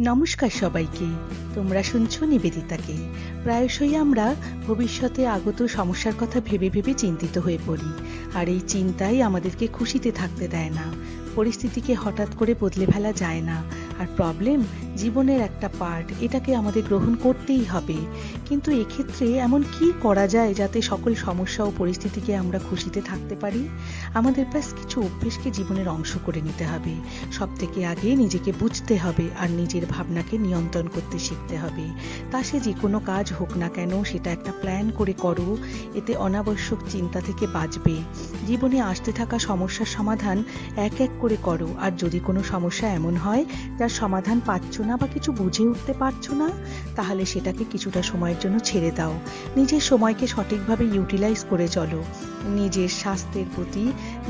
নমস্কার সবাইকে। তোমরা শুনছো নিবেদিতাকে। প্রায়শই আমরা ভবিষ্যতে আগত সমস্যার কথা ভেবে ভেবে চিন্তিত হয়ে পড়ি, আর এই চিন্তাই আমাদেরকে খুশিতে থাকতে দেয় না। পরিস্থিতিকে হঠাৎ করে বদলে ফেলা যায় না, আর প্রবলেম জীবনের একটা পার্ট, এটাকে আমাদের গ্রহণ করতেই হবে। কিন্তু এক্ষেত্রে এমন কি করা যায় যাতে সকল সমস্যা ও পরিস্থিতিকে আমরা খুশিতে থাকতে পারি? আমাদের ব্যাস কিছু অভ্যেসকে জীবনের অংশ করে নিতে হবে। সব থেকে আগে নিজেকে বুঝতে হবে আর নিজের ভাবনাকে নিয়ন্ত্রণ করতে শিখতে হবে। তা সে যে কোনো কাজ হোক না কেন, সেটা একটা প্ল্যান করে করো। এতে অনাবশ্যক চিন্তা থেকে বাঁচবে। জীবনে আসতে থাকা সমস্যার সমাধান এক এক করে করো, আর যদি কোনো সমস্যা এমন হয় যার সমাধান পাচ্ছ না বা কিছু বুঝে উঠতে পারছো না, তাহলে সেটাকে কিছুটা সময়ের জন্য ছেড়ে দাও। নিজের সময়কে সঠিকভাবে ইউটিলাইজ করে চলো। নিজের স্বাস্থ্যের প্রতি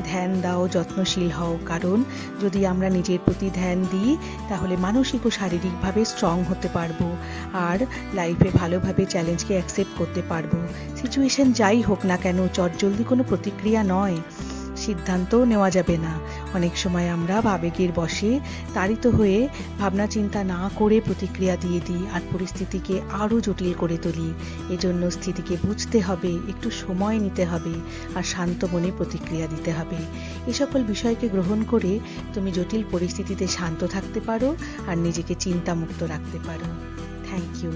ধ্যান দাও, যত্নশীল হও, কারণ যদি আমরা নিজের প্রতি ধ্যান দিই তাহলে মানসিক ও শারীরিকভাবে স্ট্রং হতে পারবো, আর লাইফে ভালোভাবে চ্যালেঞ্জকে অ্যাকসেপ্ট করতে পারবো। সিচুয়েশন যাই হোক না কেন, চটজলদি কোনো প্রতিক্রিয়া নয়, সিদ্ধান্তও নেওয়া যাবে না। অনেক সময় আমরা আবেগের বশে তাড়িত হয়ে ভাবনা চিন্তা না করে প্রতিক্রিয়া দিয়ে দিই, আর পরিস্থিতিকে আরও জটিল করে তুলি। এজন্য স্থিতিকে বুঝতে হবে, একটু সময় নিতে হবে, আর শান্ত মনে প্রতিক্রিয়া দিতে হবে। এ সকল বিষয়কে গ্রহণ করে তুমি জটিল পরিস্থিতিতে শান্ত থাকতে পারো আর নিজেকে চিন্তামুক্ত রাখতে পারো। Thank you.